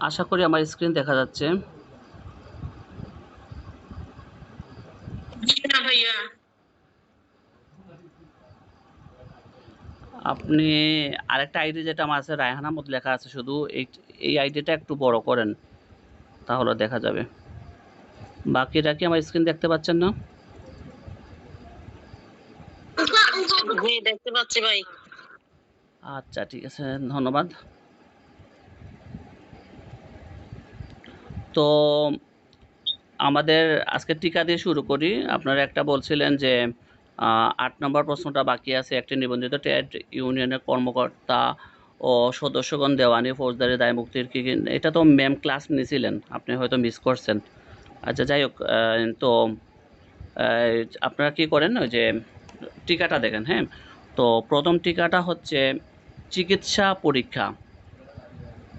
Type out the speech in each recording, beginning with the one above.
আশা করি আমার স্ক্রিন দেখা যাচ্ছে। না ভাইয়া। আপনি আরেকটা আইডি যেটা আমার আছে রায়হান আহমদ লেখা আছে, শুধু এই আইডিটা একটু বড় করেন, তাহলে দেখা যাবে। বাকিটা কি আমার স্ক্রিন দেখতে পাচ্ছেন না? দেখতে পাচ্ছি ভাই। আচ্ছা, ঠিক আছে, ধন্যবাদ। তো আমাদের আজকে টিকা দিয়ে শুরু করি। আপনারা একটা বলছিলেন যে 8 নম্বর প্রশ্নটা বাকি আছে। একটি নিবন্ধিত ট্রেড ইউনিয়নের কর্মকর্তা ও সদস্যগণ দেওয়ানি ফৌজদারি দায়মুক্তির কি এটা তো ম্যাম ক্লাস নিয়েছিলেন, আপনি হয়তো মিস করছেন। আচ্ছা, যাই হোক, তো আপনারা কি করেন, ওই যে টিকাটা দেখেন। হ্যাঁ, তো প্রথম টিকাটা হচ্ছে চিকিৎসা পরীক্ষা।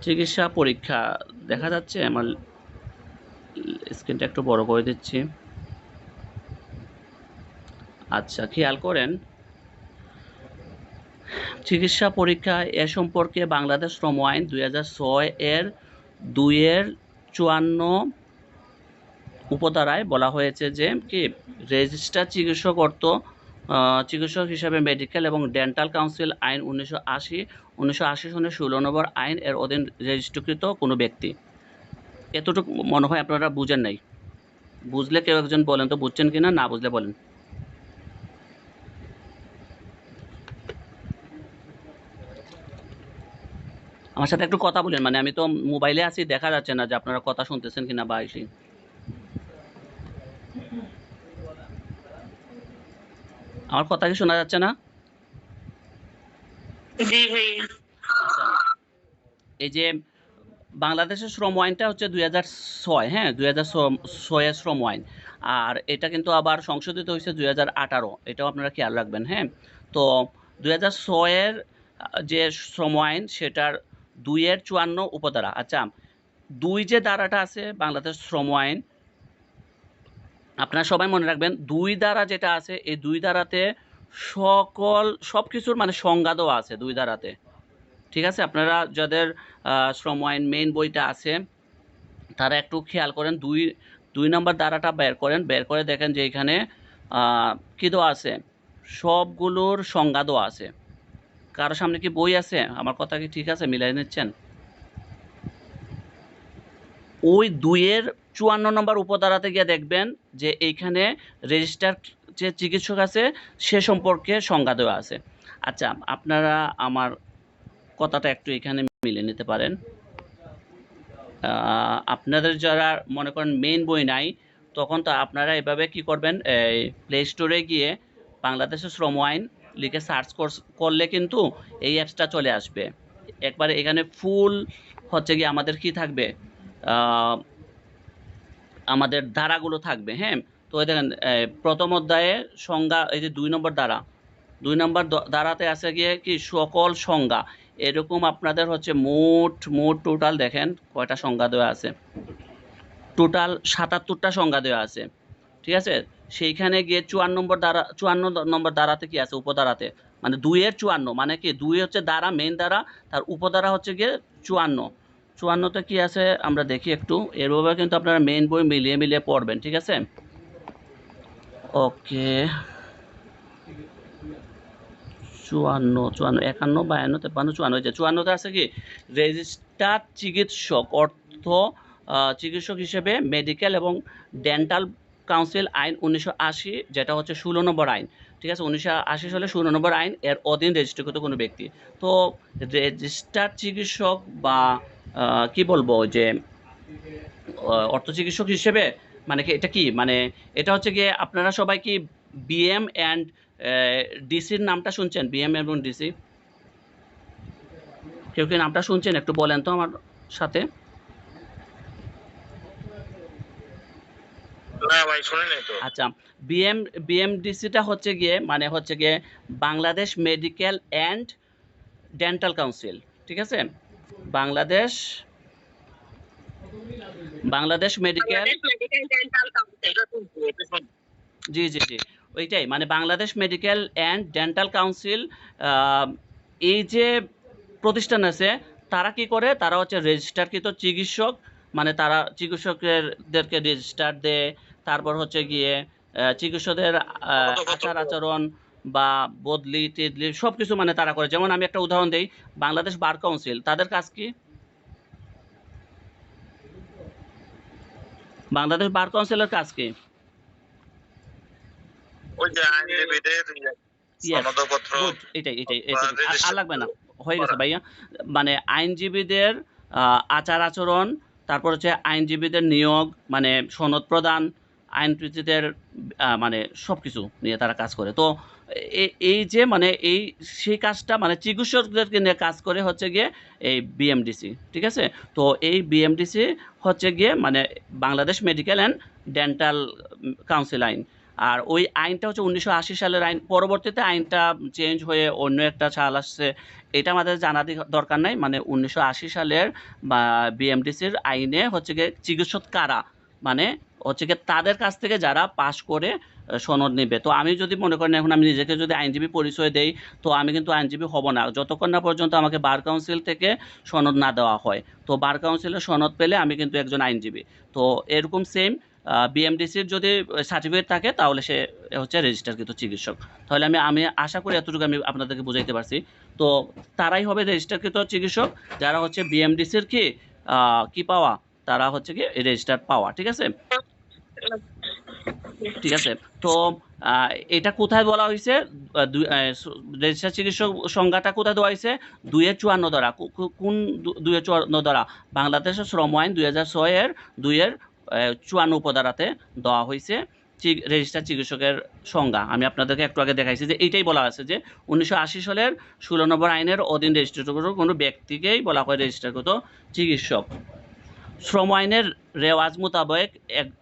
চিকিৎসা পরীক্ষা দেখা যাচ্ছে? আমার স্ক্রিনটা একটু বড় করে দিচ্ছি। আচ্ছা, খেয়াল করেন, চিকিৎসা পরীক্ষা এ সম্পর্কে বাংলাদেশ শ্রম আইন 2006 এর 2-54 উপধারায় বলা হয়েছে যে কি রেজিস্টার চিকিৎসক অর্থ চিকিৎসক হিসাবে মেডিকেল এবং ডেন্টাল কাউন্সিল আইন 1980 সনের 16 নম্বর আইন এর অধীন রেজিস্ট্রিকৃত কোনো ব্যক্তি। এতটুকু মনে হয় আপনারা বুঝেন নাই। বুঝলে কেউ একজন বলেন তো, বুঝছেন কিনা, না বুঝলে বলেন। আমার সাথে একটু কথা বলেন, মানে আমি তো মোবাইলে আছি, দেখা যাচ্ছে না যে আপনারা কথা শুনতেছেন কিনা বা এসে। আমার কথা কি শোনা যাচ্ছে না? জি ভাইয়া। আচ্ছা, এই যে বাংলাদেশের শ্রম আইনটা হচ্ছে 2006, হ্যাঁ, 2006 এর শ্রম আইন। আর এটা কিন্তু আবার সংশোধিত হয়েছে 2018, এটাও আপনারা খেয়াল রাখবেন। হ্যাঁ, তো 2006 এর যে শ্রম আইন সেটার 2-54 উপধারা। আচ্ছা, 2 যে ধারাটা আছে বাংলাদেশ শ্রম আইন, আপনারা সবাই মনে রাখবেন 2 ধারা যেটা আছে, এই 2 ধারাতে সব কিছুর মানে সংজ্ঞা দেওয়া আছে 2 ধারাতে। ঠিক আছে, আপনারা যাদের শ্রম আইন মেইন বইটা আছে তারা একটু খেয়াল করেন, 2 নম্বর ধারাটা বের করেন, বের করে দেখেন যে এখানে কী দেওয়া আছে, সবগুলোর সংজ্ঞা দেওয়া আছে। কারো সামনে কি বই আছে? আমার কথা কি ঠিক আছে, মিলাই নিচ্ছেন? ওই 2-54 নম্বর উপধারাতে গিয়ে দেখবেন যে এইখানে রেজিস্টার যে চিকিৎসক আছে সে সম্পর্কে সংজ্ঞা দেওয়া আছে। আচ্ছা, আপনারা আমার কথাটা একটু এখানে মিলে নিতে পারেন। আপনাদের যারা মনে করেন মেইন বই নাই, তখন তো আপনারা এভাবে কি করবেন, এই প্লে স্টোরে গিয়ে বাংলাদেশের শ্রম আইন লিখে সার্চ করলে কিন্তু এই অ্যাপসটা চলে আসবে। একবারে এখানে ফুল হচ্ছে গিয়ে আমাদের কি থাকবে, আমাদের ধারাগুলো থাকবে। হ্যাঁ, তো ওই দেখেন প্রথম অধ্যায়ে সংজ্ঞা, এই যে 2 নম্বর ধারা, 2 নম্বর ধারাতে আছে গিয়ে কি সকল সংজ্ঞা। এরকম আপনাদের হচ্ছে মোট টোটাল দেখেন কয়টা সংজ্ঞা দেওয়া আছে, টোটাল 77টা সংজ্ঞা দেওয়া আছে। ঠিক আছে, সেইখানে গিয়ে 54 নম্বর ধারাতে কি আছে, উপধারাতে, মানে 2-54, মানে কি 2 হচ্ছে ধারা, মেইন ধারা, তার উপধারা হচ্ছে গিয়ে 54তে কি আছে আমরা দেখি একটু। এভাবে কিন্তু আপনারা মেইন বই মিলিয়ে মিলিয়ে পড়বেন। ঠিক আছে, ওকে। 54, 51, 52, 53, 54, যে 54তে আছে কি রেজিস্টার্ড চিকিৎসক অর্থ চিকিৎসক হিসেবে মেডিকেল এবং ডেন্টাল কাউন্সিল আইন 1980, যেটা হচ্ছে 16 নম্বর আইন। ঠিক আছে, 1980 সালে 16 নম্বর আইন এর অধীন রেজিস্ট্রিকৃত কোনো ব্যক্তি। তো রেজিস্টার্ড চিকিৎসক বা কি বলবো যে অর্থ চিকিৎসক হিসেবে, মানে কি এটা কি, মানে এটা হচ্ছে গিয়ে আপনারা সবাই কি বিএম অ্যান্ড ডিসির নামটা শুনছেন? বিএম এবং ডিসি, কেউ কি নামটা শুনছেন? একটু বলেন তো আমার সাথে। না ভাই, শুনে নাই তো। আচ্ছা, বিএমডিসিটা হচ্ছে গিয়ে মানে হচ্ছে গিয়ে Bangladesh medical and dental council. ঠিক আছে, বাংলাদেশ বাংলাদেশ মেডিকেল, জি জি জি, ওইটাই, মানে Bangladesh medical and dental council. এই যে প্রতিষ্ঠান আছে তারা কি করে, তারা হচ্ছে রেজিস্টারকৃত চিকিৎসক, মানে তারা চিকিৎসকদেরকে রেজিস্টার দেয়, তারপর হচ্ছে গিয়ে চিকিৎসকদের আচার আচরণ বা বদলি টেদলি সব কিছু মানে তারা করে। যেমন আমি একটা উদাহরণ দিই, বাংলাদেশ বার কাউন্সিল, তাদের কাজ কি? বাংলাদেশ বার কাউন্সিলের কাজ কি? ওই যে আইনজীবীদের সনদপত্র গুড, এটাই আর লাগবে না, হয়ে গেছে ভাইয়া। মানে আইনজীবীদের আচার আচরণ, তারপর হচ্ছে আইনজীবীদের নিয়োগ, মানে সনদ প্রদান, আইনপ্রীতিদের মানে সব কিছু নিয়ে তারা কাজ করে। তো এই যে মানে এই সেই কাজটা মানে চিকিৎসকদেরকে নিয়ে কাজ করে হচ্ছে গিয়ে এই বিএমডিসি, ঠিক আছে? তো এই বিএমডিসি হচ্ছে গিয়ে মানে Bangladesh medical and dental council আইন। আর ওই আইনটা হচ্ছে 1980 সালের আইন। পরবর্তীতে আইনটা চেঞ্জ হয়ে অন্য একটা সাল আসছে, এটা আমাদের জানা দরকার নাই। মানে 1980 সালের বা বিএমডিসির আইনে হচ্ছে গিয়ে চিকিৎসক কারা, মানে হচ্ছে গিয়ে তাদের কাছ থেকে যারা পাশ করে সনদ নেবে। তো আমি যদি মনে করেন এখন আমি নিজেকে যদি আইনজীবী পরিচয় দেই, তো আমি কিন্তু আইনজীবী হব না যতক্ষণ না পর্যন্ত আমাকে বার কাউন্সিল থেকে সনদ না দেওয়া হয়। তো বার কাউন্সিলের সনদ পেলে আমি কিন্তু একজন আইনজীবী। তো এরকম সেম বিএমডিসির যদি সার্টিফিকেট থাকে তাহলে সে হচ্ছে রেজিস্টারকৃত চিকিৎসক। তাহলে আমি আশা করি এতটুকু আমি আপনাদেরকে বুঝাইতে পারছি। তো তারাই হবে রেজিস্টারকৃত চিকিৎসক যারা হচ্ছে বিএমডিসির কি পাওয়া, তারা হচ্ছে কি রেজিস্টার পাওয়া, ঠিক আছে? ঠিক আছে। তো এটা কোথায় বলা হয়েছে, রেজিস্টার চিকিৎসক সংজ্ঞাটা কোথায় দেওয়া হয়েছে? 2-54 ধারা। কোন 2-54 ধারা? বাংলাদেশের শ্রম আইন 2006 এর 2-54 উপধারাতে দেওয়া হয়েছে রেজিস্টার চিকিৎসকের সংজ্ঞা। আমি আপনাদেরকে একটু আগে দেখাইছি যে এইটাই বলা আছে যে 1980 সালের 16 নম্বর আইনের অধীন রেজিস্ট্রেশন কোনো ব্যক্তিকেই বলা হয় রেজিস্টারকৃত চিকিৎসক। শ্রম আইনের রেওয়াজ মোতাবেক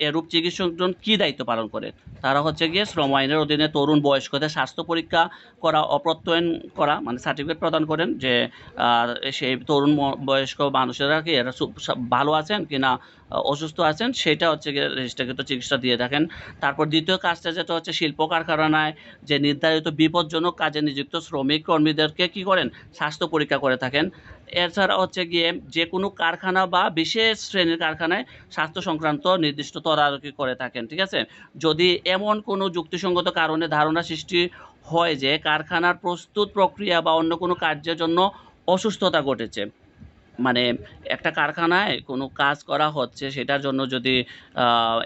এরূপ চিকিৎসকজন কি দায়িত্ব পালন করে? তারা হচ্ছে গিয়ে শ্রম আইনের অধীনে তরুণ বয়স্কদের স্বাস্থ্য পরীক্ষা করা, অপ্রত্যয়ন করা, মানে সার্টিফিকেট প্রদান করেন যে সেই তরুণ বয়স্ক মানুষেরা কি এরা ভালো আছেন কি না অসুস্থ আছেন, সেটা হচ্ছে গিয়ে রেজিস্টারকৃত চিকিৎসা দিয়ে থাকেন। তারপর দ্বিতীয় কাজটা যেটা হচ্ছে শিল্প কারখানায় যে নির্ধারিত বিপজ্জনক কাজে নিযুক্ত শ্রমিক কর্মীদেরকে কি করেন? স্বাস্থ্য পরীক্ষা করে থাকেন। এছাড়া হচ্ছে গিয়ে যে কোনো কারখানা বা বিশেষ শ্রেণীর কারখানায় স্বাস্থ্য সংক্রান্ত নির্দিষ্ট তদারকি করে থাকেন, ঠিক আছে? যদি এমন কোনো যুক্তিসঙ্গত কারণে ধারণা সৃষ্টি হয় যে কারখানার প্রস্তুত প্রক্রিয়া বা অন্য কোনো কার্যের জন্য অসুস্থতা ঘটেছে, মানে একটা কারখানায় কোনো কাজ করা হচ্ছে সেটার জন্য যদি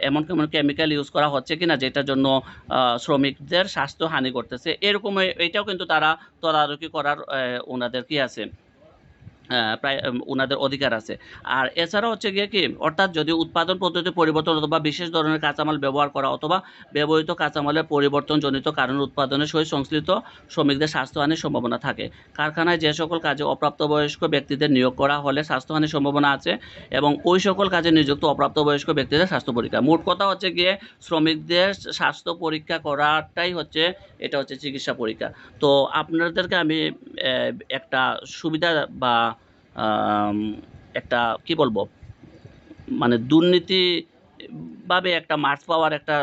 এমন কেমিক্যাল ইউজ করা হচ্ছে কিনা যেটার জন্য শ্রমিকদের স্বাস্থ্য হানি করতেছে, এরকম এটাও কিন্তু তারা তদারকি করার ওনাদের কি আছে, প্রায় ওনাদের অধিকার আছে। আর এছাড়া হচ্ছে গিয়ে কি, অর্থাৎ যদি উৎপাদন পদ্ধতি পরিবর্তন অথবা বিশেষ ধরনের কাঁচামাল ব্যবহার করা অথবা ব্যবহৃত কাঁচামালের পরিবর্তনজনিত কারণে উৎপাদনের সহিত সংশ্লিষ্ট শ্রমিকদের স্বাস্থ্যহানির সম্ভাবনা থাকে। কারখানায় যে সকল কাজে অপ্রাপ্তবয়স্ক ব্যক্তিদের নিয়োগ করা হলে স্বাস্থ্যহানির সম্ভাবনা আছে এবং ওই সকল কাজে নিযুক্ত অপ্রাপ্তবয়স্ক ব্যক্তিদের স্বাস্থ্য পরীক্ষা। মোট কথা হচ্ছে গিয়ে শ্রমিকদের স্বাস্থ্য পরীক্ষা করাটাই হচ্ছে, এটা হচ্ছে চিকিৎসা পরীক্ষা। তো আপনাদেরকে আমি একটা সুবিধা বা একটা কি বলবো, মানে দুর্নীতিভাবে একটা মার্কস পাওয়ার একটা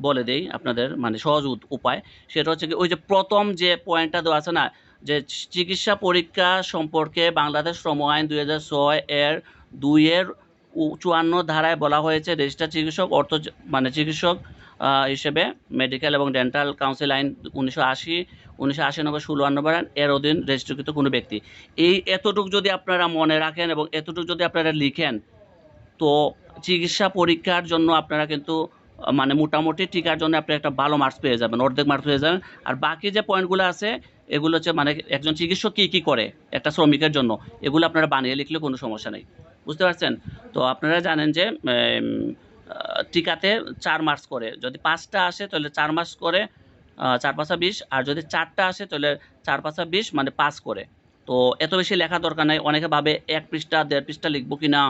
বলে দেই আপনাদের, মানে সহজ উপায়। সেটা হচ্ছে কি, ওই যে প্রথম যে পয়েন্টটা দেওয়া আছে না, যে চিকিৎসা পরীক্ষা সম্পর্কে বাংলাদেশ শ্রম আইন 2006 এর 2-54 ধারায় বলা হয়েছে রেজিস্টার চিকিৎসক অর্থ মানে চিকিৎসক হিসেবে মেডিকেল এবং ডেন্টাল কাউন্সিল আইন 1980 নম্বর 16 নম্বর আইন এর অধীন রেজিস্ট্রিকৃত কোনো ব্যক্তি। এই এতটুকু যদি আপনারা মনে রাখেন এবং এতটুকু যদি আপনারা লিখেন, তো চিকিৎসা পরীক্ষার জন্য আপনারা কিন্তু মানে মোটামুটি টিকার জন্য আপনি একটা ভালো মার্কস পেয়ে যাবেন, অর্ধেক মার্কস পেয়ে যাবেন। আর বাকি যে পয়েন্টগুলো আছে এগুলো হচ্ছে মানে একজন চিকিৎসক কী করে একটা শ্রমিকের জন্য, এগুলো আপনারা বানিয়ে লিখলে কোনো সমস্যা নেই। বুঝতে পারছেন? তো আপনারা জানেন যে টিকাতে 4 মার্কস করে, যদি 5টা আসে তাহলে 4 মার্কস করে, 4-5 20, আর যদি 4টা আসে তাহলে 4-5 20 মানে 5 করে। তো এত বেশি লেখা দরকার নাই। অনেকে ভাবে 1 পৃষ্ঠা 1.5 পৃষ্ঠা লিখবো কিনা,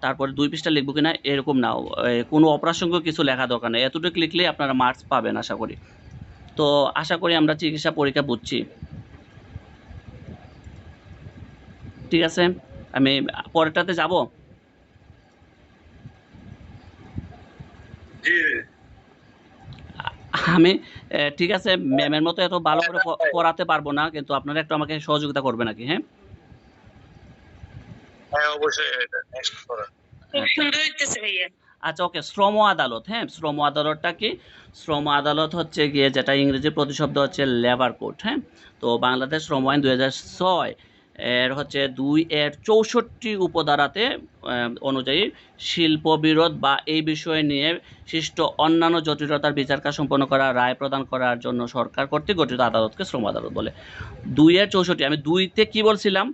তারপরে 2 পৃষ্ঠা লিখবো কিনা, এরকম না। কোনো অপ্রাসঙ্গিক কিছু লেখা দরকার নেই, এতটুকু লিখলেই আপনারা মার্কস পাবেন আশা করি। তো আশা করি আমরা চিকিৎসা পরীক্ষা বুঝছি, ঠিক আছে? আমি পরেরটাতে যাব। আমি ঠিক আছে, ম্যামের মতো এত ভালো করে পড়াতে পারবো না, কিন্তু আপনারা একটু আমাকে সহযোগিতা করবেন নাকি? হ্যাঁ, হ্যাঁ অবশ্যই এটা নেক্সট করা খুব সুন্দর হইতেছে ভাইয়া। আচ্ছা ওকে, শ্রম আদালত। হ্যাঁ, শ্রম আদালতটা কি? শ্রম আদালত হচ্ছে গিয়ে যেটা ইংরেজি প্রতিশব্দ হচ্ছে লেবার কোর্ট। হ্যাঁ, তো বাংলাদেশ শ্রম আইন 2006 এর হচ্ছে 2-64 উপধারাতে অনুযায়ী শিল্প বিরোধ বা এই বিষয় নিয়ে সৃষ্ট অন্যান্য জটিলতার বিচার কাজ সম্পন্ন করা, রায় প্রদান করার জন্য সরকার কর্তৃক গঠিত আদালতকে শ্রম আদালত বলে। 2-64, আমি 2-তে কি বলছিলাম?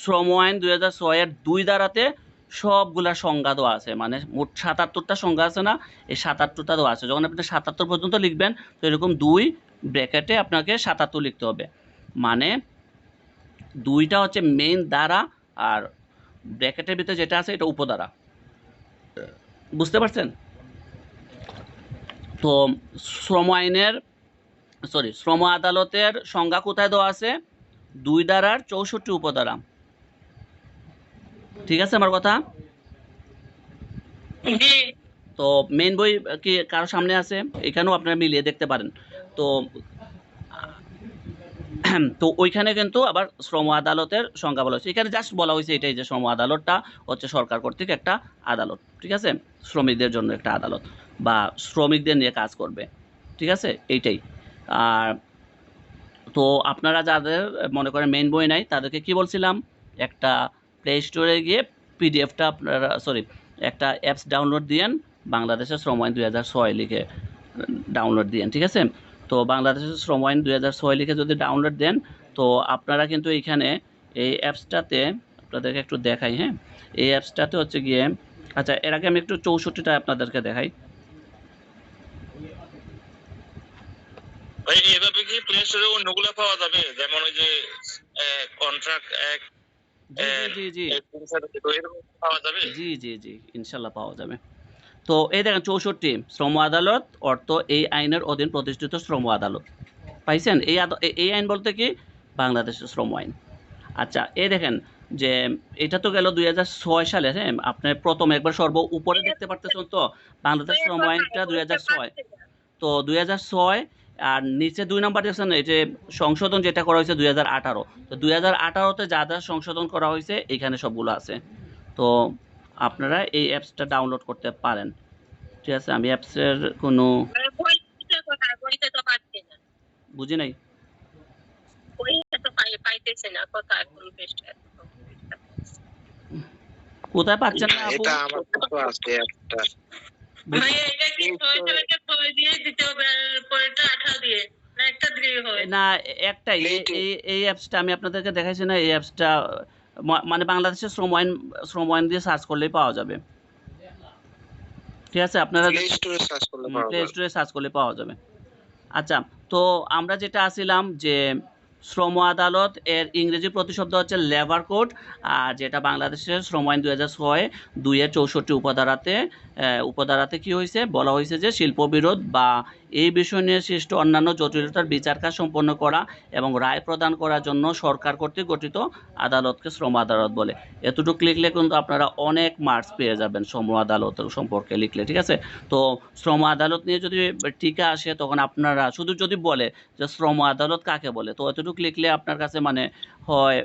শ্রম আইন 2006 এর 2 ধারাতে সবগুলা সংজ্ঞা দেওয়া আছে, মানে মোট 77টা সংজ্ঞা আছে না, এই 77টা দেওয়া আছে। যখন আপনি 77 পর্যন্ত লিখবেন তো এরকম 2 ব্র্যাকেটে আপনাকে 77 লিখতে হবে, মানে 2টা হচ্ছে মেইন ধারা আর ব্র্যাকেটের ভিতরে যেটা আছে এটা উপধারা। বুঝতে পারছেন? তো শ্রম আইনের শ্রম আদালতের সংজ্ঞা কোথায় দেওয়া আছে? 2 ধারার 64 উপধারা। ঠিক আছে আমার কথা? জি। তো মেইন বই কি কারো সামনে আছে? এখানেও আপনারা মিলিয়ে দেখতে পারেন। তো তো ওইখানে কিন্তু আবার শ্রম আদালতের সংজ্ঞা বলা হয়েছে। এখানে জাস্ট বলা হয়েছে এটাই যে শ্রম আদালতটা হচ্ছে সরকার কর্তৃক একটা আদালত। ঠিক আছে? শ্রমিকদের জন্য একটা আদালত বা শ্রমিকদের নিয়ে কাজ করবে। ঠিক আছে? এইটাই। আর তো আপনারা যাদের মনে করেন মেইন বই নাই তাদেরকে কি বলছিলাম? একটা প্লে স্টোরে গিয়ে পিডিএফটা আপনারা একটা অ্যাপস ডাউনলোড দিয়েন, বাংলাদেশের শ্রম আইন 2006 লিখে ডাউনলোড দিয়েন। ঠিক আছে? তো বাংলাদেশের শ্রম আইন 2006 লিখে যদি ডাউনলোড দেন তো আপনারা কিন্তু এইখানে এই অ্যাপসটাতে আপনাদেরকে একটু দেখাই। হ্যাঁ, এই অ্যাপসটাতে হচ্ছে গিয়ে, আচ্ছা এর আগে আমি একটু 64টা আপনাদেরকে দেখাই। ভাই এভাবে কি প্লে স্টোরে অন্যগুলো পাওয়া যাবে, যেমন ওই যে কন্ট্রাক্ট এক জি জি পাওয়া যাবে? জি জি জি ইনশাল্লাহ পাওয়া যাবে। তো এই দেখেন 64 শ্রম আদালত অর্থ এই আইনের অধীন প্রতিষ্ঠিত শ্রম আদালত। পাইছেন? এই আইন বলতে কি? বাংলাদেশের শ্রম আইন। আচ্ছা এই দেখেন যে এটা তো গেল 2006 সালে। হ্যাঁ, আপনি প্রথম একবার সর্ব উপরে দেখতে পারতেছেন তো বাংলাদেশ শ্রম আইনটা 2006। তো 2006 আর নিচে 2 নাম্বার দেখছেন এই যে সংশোধন যেটা করা হয়েছে 2018। তো 2018তে যা যা সংশোধন করা হয়েছে এখানে সবগুলো আছে। তো আপনারা এই অ্যাপসটা ডাউনলোড করতে পারেন। ঠিক আছে? আমি অ্যাপসের কোনো বইতে তো পাচ্ছি না। বুঝি নাই। বইতে তো পাইতেছে না, কোথায় কোন পৃষ্ঠা? কোথায় পাচ্ছেন না আপু? এটা আমার কাছে আছে একটা। ভাইয়া এটা কি সরাসরি খবর দিয়ে দিতে হবে আর পরেরটা 18 দিয়ে, না একটা দিয়ে হয়? না, একটাই। এই অ্যাপসটা আমি আপনাদেরকে দেখাইছি না, এই অ্যাপসটা মানে বাংলাদেশের শ্রম আইন দিয়ে সার্চ করলেই পাওয়া যাবে। ঠিক আছে? আপনারা প্লে স্টোরে সার্চ করলে পাওয়া প্লে যাবে। স্টোরে সার্চ করলে পাওয়া যাবে। আচ্ছা, তো আমরা যেটা আসছিলাম যে শ্রম আদালত এর ইংরেজি প্রতিশব্দ হচ্ছে লেবার কোড, আর যেটা বাংলাদেশের শ্রম আইন 2006 2-64 উপধারাতে কি হয়েছে বলা হয়েছে যে শিল্প বিরোধ বা এই বিষয় নিয়ে সৃষ্ট অন্যান্য জটিলতার বিচার কাজ সম্পন্ন করা এবং রায় প্রদান করার জন্য সরকার কর্তৃক গঠিত আদালতকে শ্রম আদালত বলে। এতটুকু লিখলে কিন্তু আপনারা অনেক মার্কস পেয়ে যাবেন শ্রম আদালত সম্পর্কে লিখলে। ঠিক আছে? তো শ্রম আদালত নিয়ে যদি টিকা আসে তখন আপনারা শুধু যদি বলে যে শ্রম আদালত কাকে বলে, তো এতটুকু লিখলে আপনার কাছে মানে হয়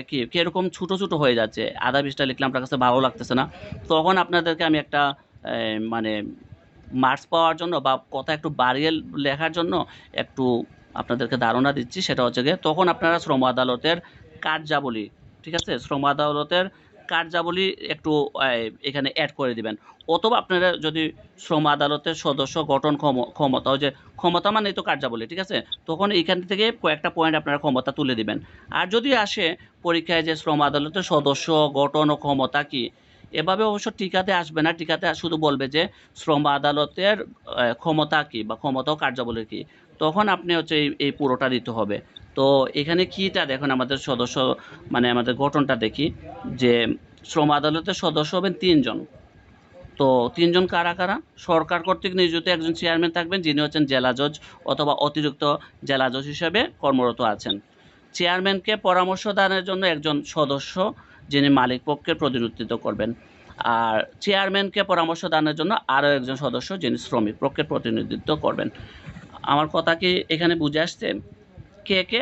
কি কিরকম ছোটো ছোটো হয়ে যাচ্ছে, আধা পৃষ্ঠা লিখলে আপনার কাছে ভালো লাগতেছে না। তখন আপনাদেরকে আমি একটা মানে মার্কস পাওয়ার জন্য বা কথা একটু বাড়িয়ে লেখার জন্য একটু আপনাদেরকে ধারণা দিচ্ছি। সেটা হচ্ছে গিয়ে তখন আপনারা শ্রম আদালতের কার্যাবলী, ঠিক আছে, শ্রম আদালতের কার্যাবলী একটু এখানে অ্যাড করে দিবেন। অথবা আপনারা যদি শ্রম আদালতের সদস্য গঠন ক্ষমতা, ওই যে ক্ষমতা মানে তো কার্যাবলী, ঠিক আছে, তখন এইখান থেকে কয়েকটা পয়েন্ট আপনারা ক্ষমতা তুলে দিবেন। আর যদি আসে পরীক্ষায় যে শ্রম আদালতের সদস্য গঠন ও ক্ষমতা কি, এভাবে অবশ্য টিকাতে আসবে না। টিকাতে শুধু বলবে যে শ্রম আদালতের ক্ষমতা কি বা ক্ষমতা ও কার্যাবলী কি, তখন আপনি হচ্ছে এই পুরোটা দিতে হবে। তো এখানে কিটা দেখুন, আমাদের সদস্য মানে আমাদের গঠনটা দেখি যে শ্রম আদালতের সদস্য হবেন 3 জন। তো 3 জন কারা কারা? সরকার কর্তৃক নিয়োজিত একজন চেয়ারম্যান থাকবেন, যিনি হচ্ছেন জেলা জজ অথবা অতিরিক্ত জেলা জজ হিসেবে কর্মরত আছেন। চেয়ারম্যানকে পরামর্শ দানের জন্য একজন সদস্য, যিনি মালিক পক্ষের প্রতিনিধিত্ব করবেন। আর চেয়ারম্যানকে পরামর্শ দানের জন্য আরও একজন সদস্য, যিনি শ্রমিক পক্ষের প্রতিনিধিত্ব করবেন। আমার কথা কি এখানে বুঝে আসছে? কে কে?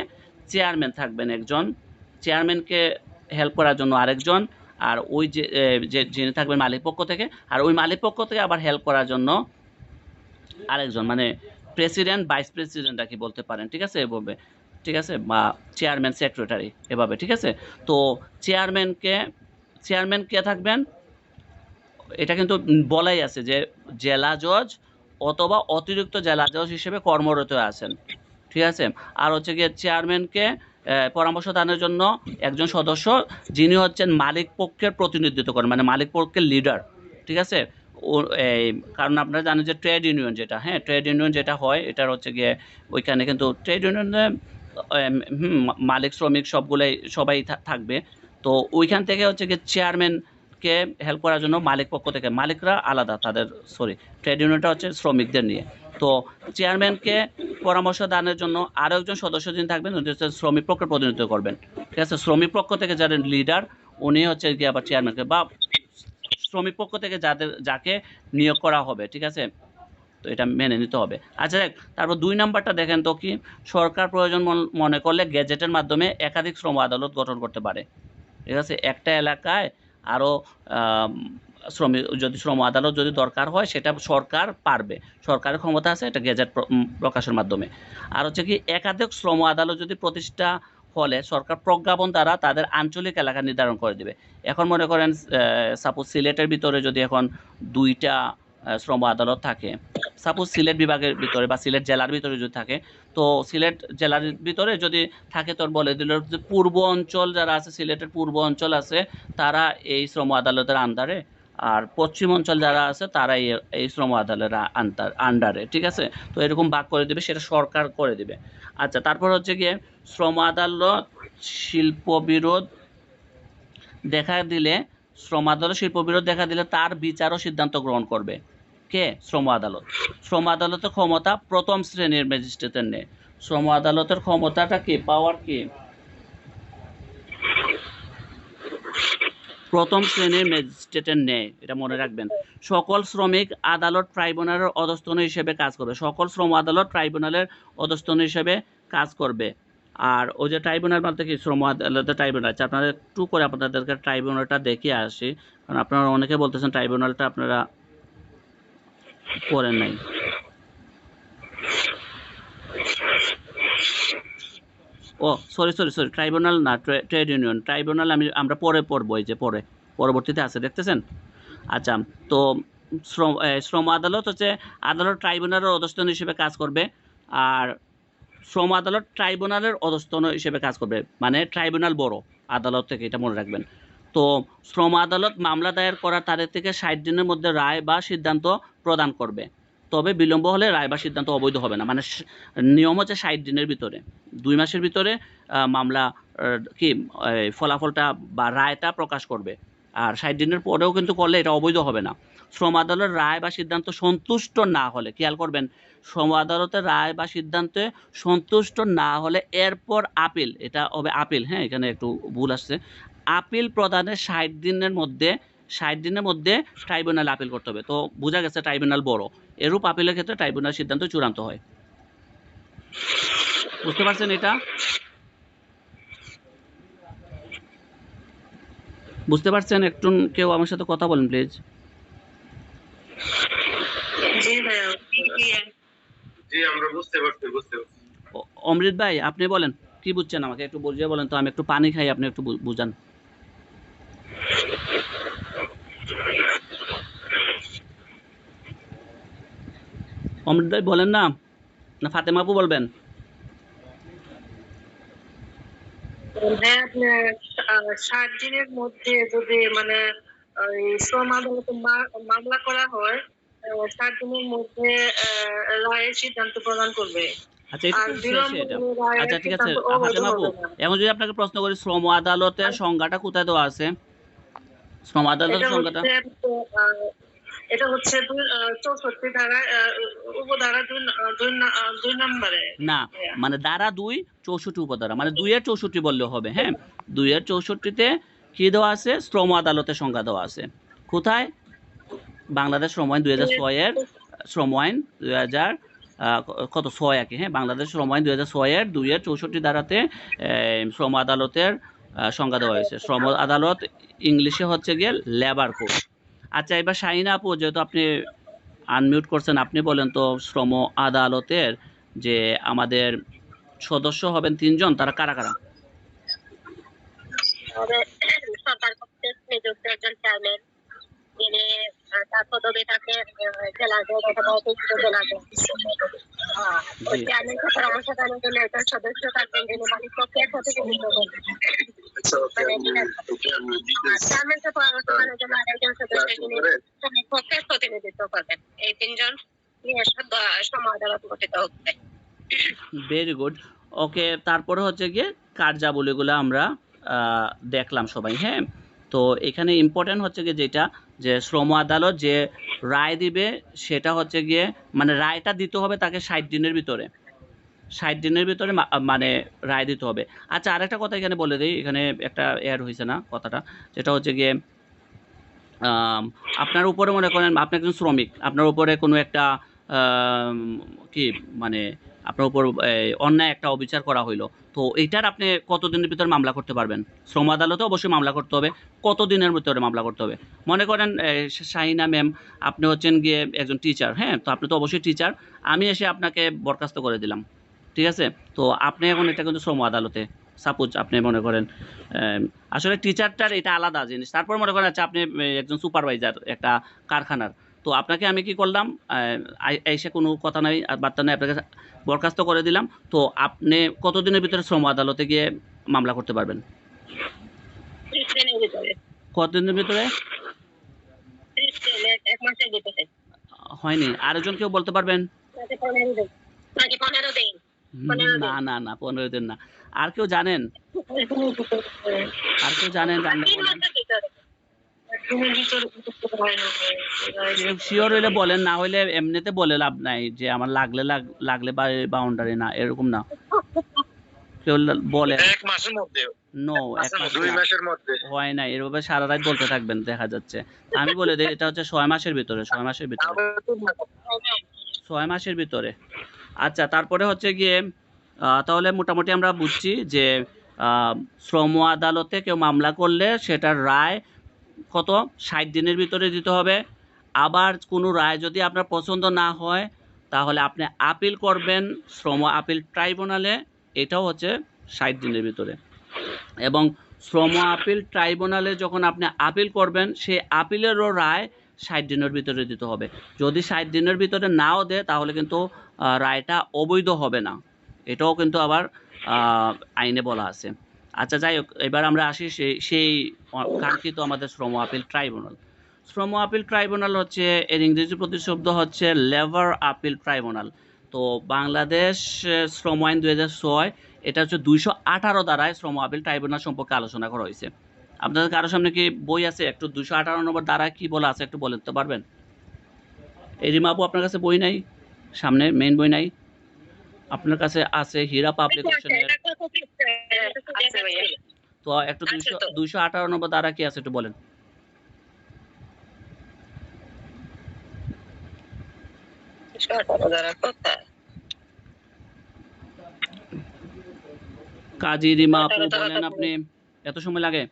চেয়ারম্যান থাকবেন একজন, চেয়ারম্যানকে হেল্প করার জন্য আরেকজন, আর ওই যে যিনি থাকবেন মালিক পক্ষ থেকে, আর ওই মালিক পক্ষ থেকে আবার হেল্প করার জন্য আরেকজন, মানে প্রেসিডেন্ট ভাইস প্রেসিডেন্ট আর কি বলতে পারেন, ঠিক আছে, এভাবে, ঠিক আছে, বা চেয়ারম্যান সেক্রেটারি এভাবে, ঠিক আছে। তো চেয়ারম্যান কে থাকবেন এটা কিন্তু বলাই আছে যে জেলা জজ অথবা অতিরিক্ত জেলা জজ হিসেবে কর্মরত আছেন, ঠিক আছে। আর হচ্ছে গিয়ে চেয়ারম্যানকে পরামর্শ দানের জন্য একজন সদস্য যিনি হচ্ছেন মালিক পক্ষের প্রতিনিধিত্ব করেন, মানে মালিক পক্ষের লিডার, ঠিক আছে। ও এই কারণ আপনারা জানেন যে ট্রেড ইউনিয়ন যেটা, হ্যাঁ, ট্রেড ইউনিয়ন যেটা হয় এটার হচ্ছে গিয়ে ওইখানে কিন্তু ট্রেড ইউনিয়নে মালিক শ্রমিক সবাই থাকবে। তো ওইখান থেকে হচ্ছে গিয়ে চেয়ারম্যানকে হেল্প করার জন্য মালিক পক্ষ থেকে, মালিকরা আলাদা তাদের, ট্রেড ইউনিয়নটা হচ্ছে শ্রমিকদের নিয়ে। তো চেয়ারম্যানকে পরামর্শ দানের জন্য আরও একজন সদস্য যিনি থাকবেন উনি হচ্ছে শ্রমিক পক্ষের প্রতিনিধিত্ব করবেন, ঠিক আছে। শ্রমিক পক্ষ থেকে যারা লিডার উনি হচ্ছে গিয়ে আবার চেয়ারম্যানকে, বা শ্রমিক পক্ষ থেকে যাকে নিয়োগ করা হবে, ঠিক আছে। তো এটা মেনে নিতে হবে। আচ্ছা, তারপর 2 নাম্বারটা দেখেন তো কি, সরকার প্রয়োজন মনে করলে গেজেটের মাধ্যমে একাধিক শ্রম আদালত গঠন করতে পারে, ঠিক আছে। একটা এলাকায় আরও যদি শ্রম আদালত যদি দরকার হয় সেটা সরকার পারবে, সরকারের ক্ষমতা আছে এটা গেজেট প্রকাশের মাধ্যমে। আর হচ্ছে কি একাধিক শ্রম আদালত যদি প্রতিষ্ঠা হলে সরকার প্রজ্ঞাপন দ্বারা তাদের আঞ্চলিক এলাকা নির্ধারণ করে দেবে। এখন মনে করেন সাপোজ সিলেটের ভিতরে যদি এখন 2টা শ্রম আদালত থাকে, সাপোজ সিলেট বিভাগের ভিতরে বা সিলেট জেলার ভিতরে যদি থাকে, তো সিলেট জেলার ভিতরে যদি থাকে তোর বলে দিল যে পূর্ব অঞ্চল যারা আছে, সিলেটের পূর্ব অঞ্চল আছে তারা এই শ্রম আদালতের আন্ডারে, আর পশ্চিম অঞ্চল যারা আছে তারা এই শ্রম আদালতের আন্ডারে, ঠিক আছে। তো এরকম ভাগ করে দেবে, সেটা সরকার করে দেবে। আচ্ছা, তারপর হচ্ছে গিয়ে শ্রম আদালত শিল্পবিরোধ দেখা দিলে তার বিচার ও সিদ্ধান্ত গ্রহণ করবে কে? শ্রম আদালত। শ্রম আদালতের ক্ষমতা প্রথম শ্রেণীর ম্যাজিস্ট্রেটের নেই। শ্রম আদালতের ক্ষমতাটা কি, পাওয়ার কি, প্রথম শ্রেণীর ম্যাজিস্ট্রেটের নেই, এটা মনে রাখবেন। সকল শ্রমিক আদালত ট্রাইব্যুনালের অধস্তন হিসেবে কাজ করবে, সকল শ্রম আদালত ট্রাইব্যুনালের অধস্তন হিসেবে কাজ করবে। আর ওই যে ট্রাইব্যুনাল বলতে কি, শ্রম আদালতের ট্রাইব্যুনাল আছে, আপনাদের একটু করে আপনাদেরকে ট্রাইব্যুনালটা দেখিয়ে আসি, কারণ আপনারা অনেকে বলতেছেন ট্রাইব্যুনালটা আপনারা করেন নাই। ও সরি, ট্রাইব্যুনাল না, ট্রেড ইউনিয়ন। ট্রাইব্যুনাল আমরা পরে পড়বো, এই যে পরবর্তীতে আছে, দেখতেছেন। আচ্ছা, তো শ্রম আদালত হচ্ছে আদালত ট্রাইব্যুনালের অধস্তন হিসেবে কাজ করবে, আর শ্রম আদালত ট্রাইব্যুনালের অধস্তন হিসেবে কাজ করবে, মানে ট্রাইব্যুনাল বড় আদালত থেকে, এটা মনে রাখবেন। তো শ্রম আদালত মামলা দায়ের করার তারিখ থেকে 60 দিনের মধ্যে রায় বা সিদ্ধান্ত প্রদান করবে, তবে বিলম্ব হলে রায় বা সিদ্ধান্ত অবৈধ হবে না। মানে নিয়ম হচ্ছে 60 দিনের ভিতরে, 2 মাসের ভিতরে মামলা ফলাফলটা বা রায়টা প্রকাশ করবে, আর 60 দিনের পরেও কিন্তু করলে এটা অবৈধ হবে না। শ্রম আদালতের রায় বা সিদ্ধান্ত সন্তুষ্ট না হলে, খেয়াল করবেন, শ্রম আদালতের রায় বা সিদ্ধান্তে সন্তুষ্ট না হলে এরপর আপিল, এটা হবে আপিল, হ্যাঁ, এখানে একটু ভুল আসছে, আপিল প্রদানের 60 দিনের মধ্যে ট্রাইব্যুনাল আপিল করতে হবে। তো বোঝা গেছে ট্রাইব্যুনাল বড়, এরূপ আপিলের ক্ষেত্রে ট্রাইব্যুনাল সিদ্ধান্ত চূড়ান্ত হয়। বুঝতে পারছেন এটা? বুঝতে পারছেন? একটু কেউ আমার সাথে কথা বলেন প্লিজ। জি আমরা বুঝতে পারছি। অমৃত ভাই আপনি বলেন, কি বুঝছেন আমাকে একটু বুঝিয়ে বলেন তো, আমি একটু পানি খাই, আপনি একটু বুঝান। অমৃত ভাই বলেন না, না ফাতেমা আপু বলবেন? হ্যাঁ, আপনার 60 দিনের মধ্যে যদি মানে শ্রম আদালতে মামলা করা হয়, 60 দিনের মধ্যে রায়ের সিদ্ধান্ত প্রদান করবে। আচ্ছা, আচ্ছা ঠিক আছে ফাতেমা আপু, এখন যদি আপনাকে প্রশ্ন করি, শ্রম আদালতের সংজ্ঞাটা কোথায় দেওয়া আছে? শ্রম আদালতের সংজ্ঞাটা এটা হচ্ছে 64 ধারা, উপধারা 2 নম্বরে। না, মানে ধারা 2 64 উপধারা, মানে 2 এর 64 বললেও হবে। হ্যাঁ, 2 এর 64তে কি দেওয়া আছে? শ্রম আদালতের সংজ্ঞা দেওয়া আছে। কোথায়? বাংলাদেশ শ্রম আইন 2006 এর শ্রম আইন 2006 হ্যাঁ, বাংলাদেশ শ্রম আইন 2006 এর 2 এর 64 ধারাতে শ্রম আদালতের সংজ্ঞা দেওয়া হয়েছে। শ্রম আদালত ইংলিশে হচ্ছে গিয়ে লেবার কোর্ট। আচ্ছা, এবার শাহিনা আপু, যেহেতু আপনি আনমিউট করছেন, আপনি বলেন তো শ্রম আদালতের যে আমাদের সদস্য হবেন 3 জন, তারা কারা কারা? সরকার কর্তৃক নিযুক্ত একজন চেয়ারম্যান, যিনি তার পদবি থাকে জেলা জজ অথবা অতিরিক্ত জেলা জজ। ওই জি, চেয়ারম্যানকে পরামর্শ দানের জন্য একজন সদস্য থাকবেন, যিনি মালিক পক্ষের প্রতিনিধিত্ব করবেন। চেয়ারম্যানকে পরামর্শ দানের জন্য আরেকজন সদস্য, যিনি শ্রমিক পক্ষের প্রতিনিধিত্ব করবেন। এই 3 জন নিয়ে শ্রম আদালত গঠিত হবে। Very good. ওকে, তারপরে হচ্ছে গিয়ে কার্যাবলীগুলো আমরা দেখলাম সবাই, হ্যাঁ। তো এখানে ইম্পর্টেন্ট হচ্ছে গিয়ে যেটা, যে শ্রম আদালত যে রায় দিবে সেটা হচ্ছে গিয়ে, মানে রায়টা দিতে হবে তাকে 60 দিনের ভিতরে, 60 দিনের ভিতরে মানে রায় দিতে হবে। আচ্ছা, আরেকটা কথা এখানে বলে দিই, এখানে একটা অ্যাড হয়েছে না কথাটা, যেটা হচ্ছে গিয়ে আপনার উপরে মনে করেন আপনি একজন শ্রমিক, আপনার উপরে কোনো একটা আম, কি মানে আপনার উপর অন্যায় একটা অবিচার করা হইলো, তো এইটার আপনি কতদিনের ভিতরে মামলা করতে পারবেন? শ্রম আদালতে অবশ্যই মামলা করতে হবে। কত দিনের ভিতরে মামলা করতে হবে? মনে করেন শাহিনা ম্যাম, আপনি হচ্ছেন গিয়ে একজন টিচার, হ্যাঁ, তো আপনি তো অবশ্যই টিচার, আমি এসে আপনাকে বরখাস্ত করে দিলাম, ঠিক আছে? তো আপনি এখন এটা কিন্তু শ্রম আদালতে, সাপোজ আপনি মনে করেন আসলে টিচারটার এটা আলাদা জিনিস। তারপর মনে করেন আচ্ছা, আপনি একজন সুপারভাইজার একটা কারখানার, তো আপনাকে আমি কি করলাম, এসে কোনো কথা নাই আর বার্তা নাই, আপনাকে বরখাস্ত করে দিলাম, তো আপনি কতদিনের ভিতরে শ্রম আদালতে গিয়ে মামলা করতে পারবেন? 30 দিনের ভিতরে। কতদিনের ভিতরে? 30 দিন, এক মাসের ভিতরে। হয়নি, আরেকজন কেউ বলতে পারবেন? নাকি 15 দিন, নাকি 15 দিন, 15 না দিন। না না, 15 দিন না। আর কেউ জানেন? আর কেউ জানেন? জানলে 3 বলেন। মাসের ভিতরে। 1 দিনের ভিতরে করতে হয় না। শিওর হইলে বলেন, না হইলে এমনিতে বলে লাভ নাই যে আমার লাগলে লাগলে বাউন্ডারি না, এরকম না। কেউ বলে 1 মাসের মধ্যে। নো, 1 মাস 2 না, মাসের মধ্যে। হয় না, এভাবে সারা রাত বলতে থাকবেন দেখা যাচ্ছে। আমি বলে দিই, এটা হচ্ছে 6 মাসের ভিতরে, 6 মাসের ভিতরে, 6 মাসের ভিতরে। আচ্ছা, তারপরে হচ্ছে গিয়ে তাহলে মোটামুটি আমরা বুঝছি যে আহ, শ্রম আদালতে কেউ মামলা করলে সেটার রায় কত, 60 দিনের ভিতরে দিতে হবে। আবার কোনো রায় যদি আপনার পছন্দ না হয়, তাহলে আপনি আপিল করবেন শ্রম আপিল ট্রাইব্যুনালে, এটাও হচ্ছে 60 দিনের ভিতরে। এবং শ্রম আপিল ট্রাইব্যুনালে যখন আপনি আপিল করবেন, সেই আপিলেরও রায় 60 দিনের ভিতরে দিতে হবে। যদি 60 দিনের ভিতরে নাও দেয়, তাহলে কিন্তু রায়টা অবৈধ হবে না, এটাও কিন্তু আবার আইনে বলা আছে। আচ্ছা, যাই হোক, এবার আমরা আসি সেই কাঙ্ক্ষিত আমাদের শ্রম আপিল ট্রাইব্যুনাল। শ্রম আপিল ট্রাইব্যুনাল হচ্ছে, এর ইংরেজি প্রতিশব্দ হচ্ছে লেবার আপিল ট্রাইব্যুনাল। তো বাংলাদেশ শ্রম আইন 2006, এটা হচ্ছে 218 ধারায় শ্রম আপিল ট্রাইব্যুনাল সম্পর্কে আলোচনা করা হয়েছে। আপনাদের কারো সামনে কি বই আছে? একটু 218 নম্বর ধারায় কি বলা আছে একটু বলতে তো পারবেন? এই রিমা আপু, আপনার কাছে বই নাই? সামনে মেইন বই নাই? আপনার কাছে আছে হীরা পাবলিকেশনের, আছে ভাইয়া। তো একটু আছে তো। 218 নম্বর ধারা কি আছে একটু বলেন। কাজী রিমা আপু বলেন, আপনি এত সময় লাগে?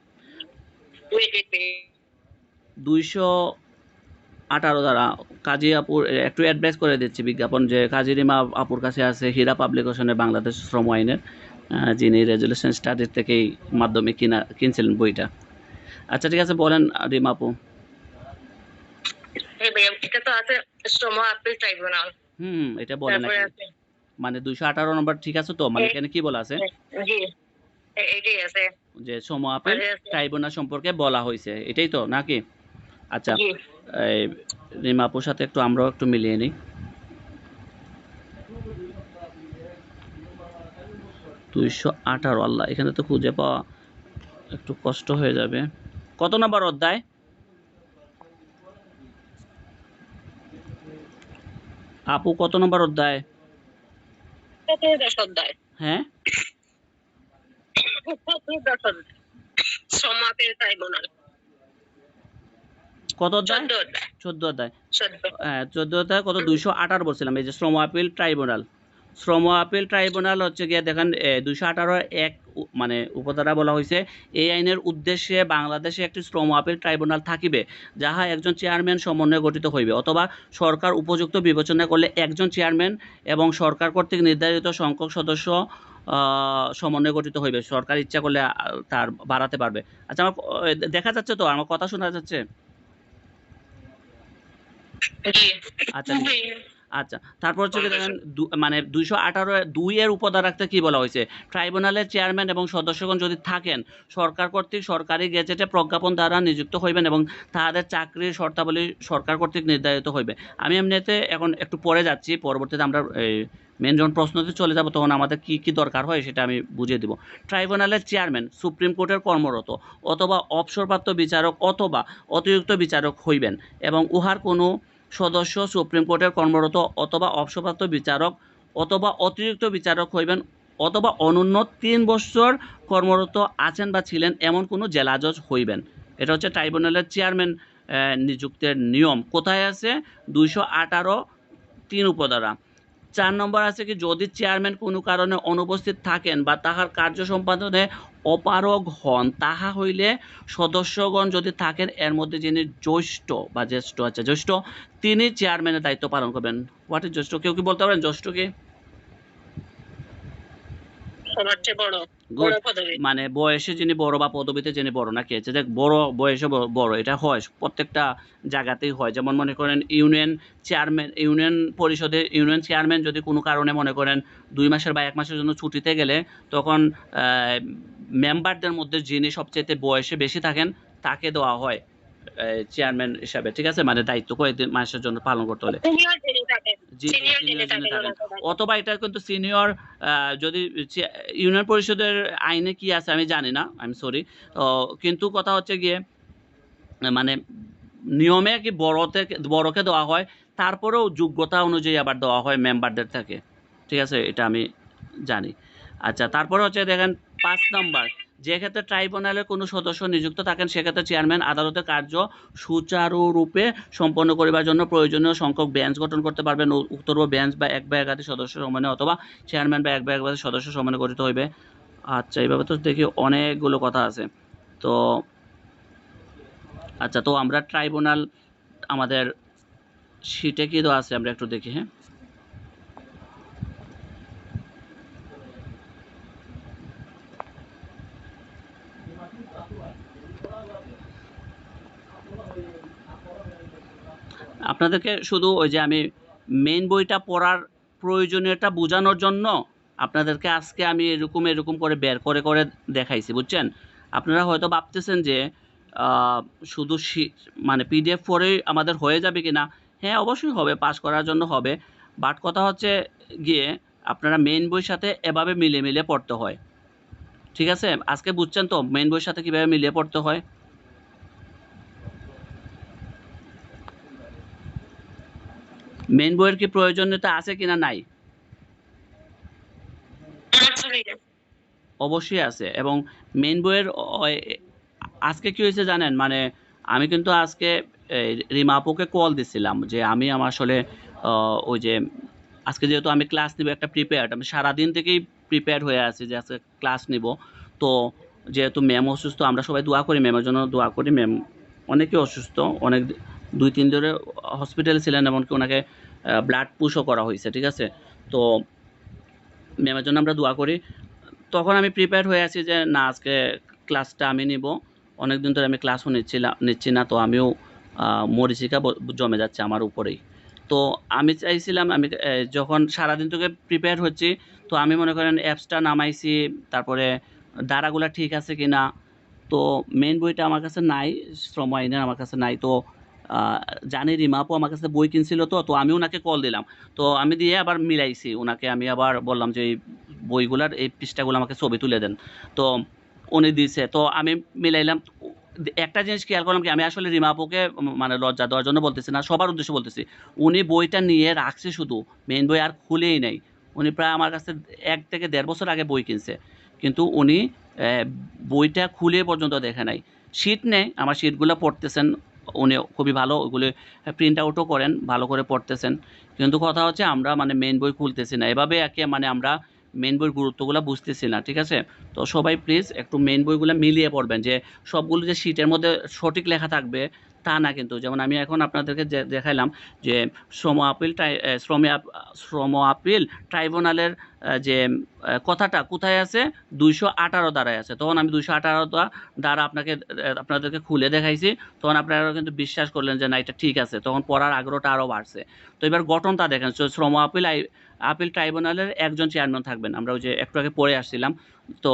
218 ধারা কাজী আপুর একটু অ্যাডভাইস করে দিচ্ছি বিজ্ঞাপন, যে কাজী রিমা আপুর কাছে আছে হীরা পাবলিকেশনের বাংলাদেশ শ্রম আইনের, যিনি রেজুলেশন স্টাডির থেকেই মাধ্যমে কিনছিলেন বইটা। আচ্ছা, ঠিক আছে, বলেন রিমা আপু। এটা তো আছে শ্রম আপিল ট্রাইব্যুনাল। এটা বলেন তারপরে নাকি? আছে, মানে 218 নম্বর ঠিক আছে তো, মানে এখানে কি বলা আছে? জি এইটাই আছে। যে শ্রম আপিল আরে আছে। ট্রাইব্যুনাল সম্পর্কে বলা হয়েছে, এটাই তো নাকি? আচ্ছা, জি। এই রিমা আপুর সাথে একটু আমরাও একটু মিলিয়ে নিই। 218, আল্লাহ, এখানে তো খুঁজে পাওয়া একটু কষ্ট হয়ে যাবে। কত নম্বর অধ্যায়? আপু, কত নম্বর অধ্যায়? অধ্যায়। হ্যাঁ, শ্রম আপিল ট্রাইব্যুনাল। কত অধ্যায়? 14 অধ্যায়। 14 অধ্যায়। 14। হ্যাঁ, 14 অধ্যায় কত, 218 বলছিলাম। এই যে শ্রম আপিল ট্রাইব্যুনাল, শ্রম আপিল ট্রাইব্যুনাল হচ্ছে গিয়ে দেখেন 218 এক মানে উপধারা বলা হয়েছে, এই আইনের উদ্দেশ্যে বাংলাদেশে একটি শ্রম আপিল ট্রাইব্যুনাল থাকিবে, যাহা একজন চেয়ারম্যান সমন্বয়ে গঠিত হইবে, অথবা সরকার উপযুক্ত বিবেচনা করলে একজন চেয়ারম্যান এবং সরকার কর্তৃক নির্ধারিত সংখ্যক সদস্য সমন্বয়ে গঠিত হইবে। সরকার ইচ্ছা করলে তার বাড়াতে পারবে। আচ্ছা, আমার দেখা যাচ্ছে তো? আমার কথা শোনা যাচ্ছে? জি। আচ্ছা, আচ্ছা, তারপর হচ্ছে কি দেখেন, মানে 218(2) এর উপধারাতে কি বলা হয়েছে? ট্রাইব্যুনালের চেয়ারম্যান এবং সদস্যগণ যদি থাকেন, সরকার কর্তৃক সরকারি গেজেটে প্রজ্ঞাপন দ্বারা নিযুক্ত হইবেন এবং তাহাদের চাকরির শর্তাবলী সরকার কর্তৃক নির্ধারিত হইবে। আমি এমনিতে এখন একটু পরে যাচ্ছি, পরবর্তীতে আমরা মেন যখন প্রশ্নতে চলে যাব তখন আমাদের কি কি দরকার হয় সেটা আমি বুঝিয়ে দিব। ট্রাইব্যুনালের চেয়ারম্যান সুপ্রিম কোর্টের কর্মরত অথবা অবসরপ্রাপ্ত বিচারক অথবা অতিরিক্ত বিচারক হইবেন এবং উহার কোনো সদস্য সুপ্রিম কোর্টের কর্মরত অথবা অবসরপ্রাপ্ত বিচারক অথবা অতিরিক্ত বিচারক হইবেন অথবা অনূন্য ৩ বছর কর্মরত আছেন বা ছিলেন এমন কোনো জেলা জজ হইবেন। এটা হচ্ছে ট্রাইব্যুনালের চেয়ারম্যান নিযুক্তের নিয়ম। কোথায় আছে? 218(3) উপধারা। ৪ নম্বর আছে কি, যদি চেয়ারম্যান কোনো কারণে অনুপস্থিত থাকেন বা তাহার কার্য সম্পাদনে অপারগ হন, তাহা হইলে সদস্যগণ যদি থাকেন এর মধ্যে যিনি জ্যেষ্ঠ, তিনি চেয়ারম্যানের দায়িত্ব পালন করবেন। হোয়াট ইজ জ্যেষ্ঠ? কেউ কি বলতে পারেন জ্যেষ্ঠ কি? সবার চেয়ে বড় গুড। পদবী। মানে বয়সে যিনি বড় বা পদবিতে যিনি বড়, নাকি আছে যে বড় বয়সে বড়, এটা হয় প্রত্যেকটা জায়গাতেই হয়। যেমন মনে করেন ইউনিয়ন চেয়ারম্যান, ইউনিয়ন পরিষদে ইউনিয়ন চেয়ারম্যান যদি কোনো কারণে মনে করেন 2 মাসের বা 1 মাসের জন্য ছুটিতে গেলে, তখন মেম্বারদের মধ্যে যিনি সবচেয়ে বয়সে বেশি থাকেন তাকে দেওয়া হয় চেয়ারম্যান হিসাবে, ঠিক আছে? মানে দায়িত্ব কয়েকদিন মাসের জন্য পালন করতে হলে। সিনিয়র যিনি থাকেন, জি, সিনিয়র যিনি সিনিয়র যিনি থাকেন থাকেন। অথবা এটা কিন্তু সিনিয়র, যদি ইউনিয়ন পরিষদের আইনে কি আছে আমি জানি না, আই এম সরি। কিন্তু কথা হচ্ছে গিয়ে মানে নিয়মে কি বড়কে দেওয়া হয়, তারপরেও যোগ্যতা অনুযায়ী আবার দেওয়া হয় মেম্বারদের থেকে, ঠিক আছে? এটা আমি জানি। আচ্ছা, তারপরে হচ্ছে দেখেন 5 নাম্বার, যে ক্ষেত্রে ট্রাইব্যুনালের কোনো সদস্য নিযুক্ত থাকেন সেক্ষেত্রে চেয়ারম্যান আদালতের কার্য সুচারুরূপে সম্পন্ন করিবার জন্য প্রয়োজনীয় সংখ্যক বেঞ্চ গঠন করতে পারবেন। উক্তরূপ বেঞ্চ বা এক বা একাধিক সদস্য সমন্বয়ে অথবা চেয়ারম্যান বা এক বা একাধিক সদস্য সমন্বয়ে গঠিত হইবে। আচ্ছা, এইভাবে তো দেখি অনেকগুলো কথা আছে। তো আচ্ছা, তো আমরা ট্রাইব্যুনাল আমাদের শিটে কি দেওয়া আছে আমরা একটু দেখি, হ্যাঁ? আপনাদেরকে শুধু ওই যে আমি মেইন বইটা পড়ার প্রয়োজনীয়তা বোঝানোর জন্য আপনাদেরকে আজকে আমি এরকম করে বের করে দেখাইছি, বুঝছেন? আপনারা হয়তো ভাবতেছেন যে শুধু মানে পিডিএফ পড়েই আমাদের হয়ে যাবে কিনা। হ্যাঁ, অবশ্যই হবে, পাস করার জন্য হবে। বাট কথা হচ্ছে গিয়ে আপনারা মেইন বইয়ের সাথে এভাবে মিলিয়ে পড়তে হয়, ঠিক আছে? আজকে বুঝছেন তো মেইন বইয়ের সাথে কীভাবে মিলিয়ে পড়তে হয়? মেইন বইয়ের কি প্রয়োজনীয়তা আছে কিনা নাই? অবশ্যই আছে। এবং মেইন বইয়ের আজকে কি হয়েছে জানেন? মানে আমি কিন্তু আজকে রিমা আপুকে কল দিছিলাম যে আমি আমার আসলে ওই যে আজকে যেহেতু আমি ক্লাস নিব, একটা প্রিপেয়ার্ড, আমি সারাদিন থেকেই প্রিপেয়ার হয়ে আছি যে আজকে ক্লাস নিব। তো যেহেতু ম্যাম অসুস্থ, আমরা সবাই দোয়া করি, ম্যামের জন্য দোয়া করি। ম্যাম অনেকেই অসুস্থ, অনেক 2-3 ধরে হসপিটালে ছিলেন, এমনকি ওনাকে ব্লাড পুশও করা হয়েছে, ঠিক আছে? তো ম্যামের জন্য আমরা দোয়া করি। তখন আমি প্রিপেয়ার হয়ে আছি যে না, আজকে ক্লাসটা আমি নিব। অনেকদিন ধরে আমি ক্লাসও নিচ্ছি না, তো আমিও মরীচিকা জমে যাচ্ছে আমার উপরেই। তো আমি চাইছিলাম, আমি যখন সারাদিন থেকে প্রিপেয়ার হচ্ছি, তো আমি মনে করেন অ্যাপসটা নামাইছি, তারপরে ধারাগুলা ঠিক আছে কিনা। তো মেইন বইটা আমার কাছে নাই, শ্রম আইনের আমার কাছে নাই। তো জানি রিমা আপু আমার কাছে বই কিনছিল, তো আমি ওনাকে কল দিলাম। তো আমি দিয়ে আবার মিলাইছি ওনাকে, আমি আবার বললাম যে এই বইগুলার এই পৃষ্ঠাগুলো আমাকে ছবি তুলে দেন। তো উনি দিছে, তো আমি মিলাইলাম। একটা জিনিস খেয়াল করলাম কি, আমি আসলে রিমা আপুকে মানে লজ্জা দেওয়ার জন্য বলতেছি না, সবার উদ্দেশ্যে বলতেছি। উনি বইটা নিয়ে রাখছে শুধু, মেইন বই আর খুলেই নেই। উনি প্রায় আমার কাছে 1 থেকে 1.5 বছর আগে বই কিনছে, কিন্তু উনি বইটা খুলে পর্যন্ত দেখে নাই। শিট নেই, আমার শিটগুলো পড়তেছেন উনি খুবই ভালো, ওইগুলো প্রিন্ট আউটও করেন, ভালো করে পড়তেছেন। কিন্তু কথা হচ্ছে আমরা মানে মেইন বই খুলতেছি না। এভাবে একে মানে আমরা মেন বইয়ের গুরুত্বগুলো বুঝতেছি না, ঠিক আছে? তো সবাই প্লিজ একটু মেন বইগুলো মিলিয়ে পড়বেন, যে সবগুলো যে শীটের মধ্যে সঠিক লেখা থাকবে তা না কিন্তু। যেমন আমি এখন আপনাদেরকে দেখাইলাম যে শ্রম আপিল ট্রাইব্যুনালের যে কথাটা কোথায় আছে, 218 ধারায় আছে। তখন আমি 218 দ্বারা আপনাদেরকে খুলে দেখাইছি, তখন আপনারা কিন্তু বিশ্বাস করলেন যে না এটা ঠিক আছে, তখন পড়ার আগ্রহটা আরও বাড়ছে। তো এবার গঠনটা দেখেন, শ্রম আপিল ট্রাইব্যুনালের একজন চেয়ারম্যান থাকবেন, আমরা ওই যে একটু আগে পড়ে আসছিলাম, তো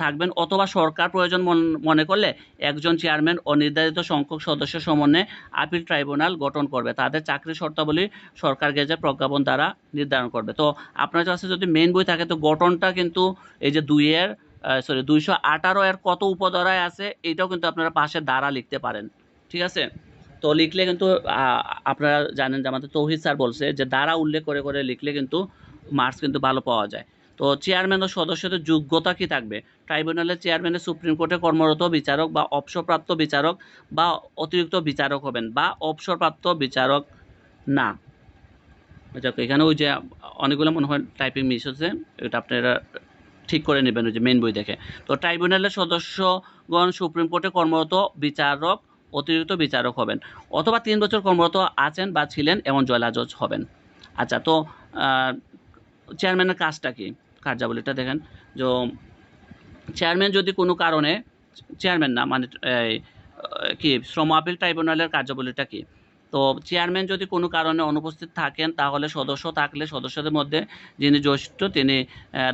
থাকবেন, অথবা সরকার প্রয়োজন মনে করলে একজন চেয়ারম্যান ও নির্ধারিত সংখ্যক সদস্য সমন্বয়ে আপিল ট্রাইব্যুনাল গঠন করবে, তাদের চাকরির শর্তাবলী সরকার গেজেট প্রজ্ঞাপন দ্বারা নির্ধারণ করবে। তো আপনার কাছে যদি মেইন বই থাকে, তো গঠনটা কিন্তু এই যে 218 এর কত উপধারায় আছে এটাও কিন্তু আপনারা পাশে দ্বারা লিখতে পারেন, ঠিক আছে? তো লিখলে কিন্তু আপনারা জানেন যে আমাদের তৌহিদ স্যার বলছে যে দ্বারা উল্লেখ করে করে লিখলে কিন্তু মার্কস কিন্তু ভালো পাওয়া যায়। তো চেয়ারম্যান ও সদস্যদের যোগ্যতা কি থাকবে? ট্রাইব্যুনালের চেয়ারম্যানের সুপ্রিম কোর্টে কর্মরত বিচারক বা অবসরপ্রাপ্ত বিচারক বা অতিরিক্ত বিচারক হবেন, বা অবসরপ্রাপ্ত বিচারক না। এখানে ওই যে অনেকগুলো মনে হয় টাইপিং মিস হচ্ছে, এটা আপনারা ঠিক করে নেবেন ওই যে মেন বই দেখে। তো ট্রাইব্যুনালের সদস্যগণ সুপ্রিম কোর্টে কর্মরত বিচারক, অতিরিক্ত বিচারক হবেন, অথবা 3 বছর কর্মরত আছেন বা ছিলেন এমন জেলা জজ হবেন। আচ্ছা, তো চেয়ারম্যানের কাজটা কি, কার্যাবলীটা দেখেন। যে চেয়ারম্যান যদি কোনো কারণে, চেয়ারম্যান না মানে কি শ্রম আপিল ট্রাইব্যুনালের কার্যাবলীটা কি, তো চেয়ারম্যান যদি কোনো কারণে অনুপস্থিত থাকেন, তাহলে সদস্য থাকলে সদস্যদের মধ্যে যিনি জ্যেষ্ঠ তিনি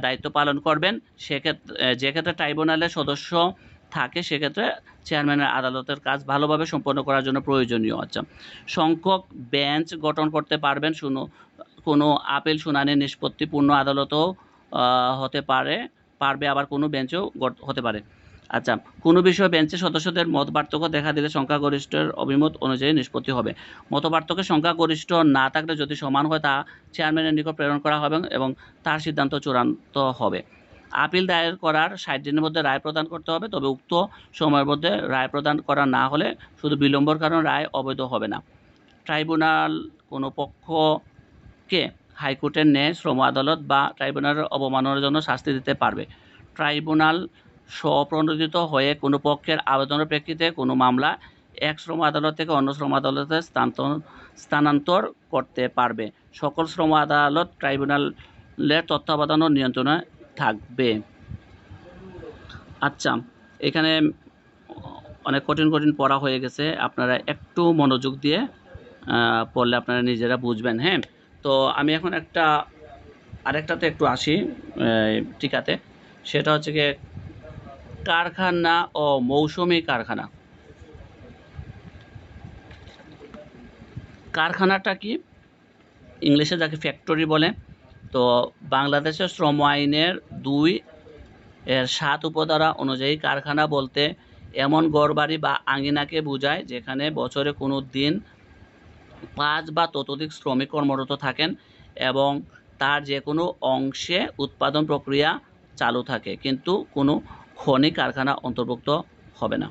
দায়িত্ব পালন করবেন। সেক্ষেত্রে যে ক্ষেত্রে ট্রাইব্যুনালের সদস্য থাকে, সেক্ষেত্রে চেয়ারম্যানের আদালতের কাজ ভালোভাবে সম্পন্ন করার জন্য প্রয়োজনীয়। আচ্ছা, সংখ্যক বেঞ্চ গঠন করতে পারবেন। কোনো আপিল শুনানির নিষ্পত্তি পূর্ণ আদালতও হতে পারবে, আবার কোনো বেঞ্চও হতে পারে। আচ্ছা, কোনো বিষয়ে বেঞ্চের সদস্যদের মত পার্থক্য দেখা দিলে সংখ্যাগরিষ্ঠের অভিমত অনুযায়ী নিষ্পত্তি হবে। মত পার্থক্যের সংখ্যাগরিষ্ঠ না থাকলে যদি সমান হয়, তা চেয়ারম্যানের নিকট প্রেরণ করা হবে এবং তার সিদ্ধান্ত চূড়ান্ত হবে। আপিল দায়ের করার 60 দিনের মধ্যে রায় প্রদান করতে হবে, তবে উক্ত সময়ের মধ্যে রায় প্রদান করা না হলে শুধু বিলম্বর কারণে রায় অবৈধ হবে না। ট্রাইব্যুনাল কোনো পক্ষকে হাইকোর্টের ন্যায়, শ্রম আদালত বা ট্রাইব্যুনালের অবমাননার জন্য শাস্তি দিতে পারবে। ট্রাইব্যুনাল স্বপ্রণোদিত হয়ে কোনো পক্ষের আবেদনের প্রেক্ষিতে কোনো মামলা এক শ্রম আদালত থেকে অন্য শ্রম আদালতে স্থানান্তর করতে পারবে। সকল শ্রম আদালত ট্রাইব্যুনালের তত্ত্বাবধান ও নিয়ন্ত্রণে থাকবে। আচ্ছা, এখানে অনেক কঠিন কঠিন পড়া হয়ে গেছে, আপনারা একটু মনোযোগ দিয়ে পড়লে আপনারা নিজেরা বুঝবেন। হ্যাঁ, তো আমি এখন আরেকটাতে একটু আসি টিকাতে, সেটা হচ্ছে গিয়ে কারখানা ও মৌসুমি কারখানা। কারখানাটা কি, ইংলিশে যাকে ফ্যাক্টরি বলে। তো বাংলাদেশের শ্রম আইনের 2-7 উপধারা অনুযায়ী কারখানা বলতে এমন ঘরবাড়ি বা আঙিনাকে বোঝায় যেখানে বছরে কোনো দিন 5 বা ততোধিক শ্রমিক কর্মরত থাকেন এবং তার যে কোনো অংশে উৎপাদন প্রক্রিয়া চালু থাকে, কিন্তু কোনো খনি কারখানা অন্তর্ভুক্ত হবে না।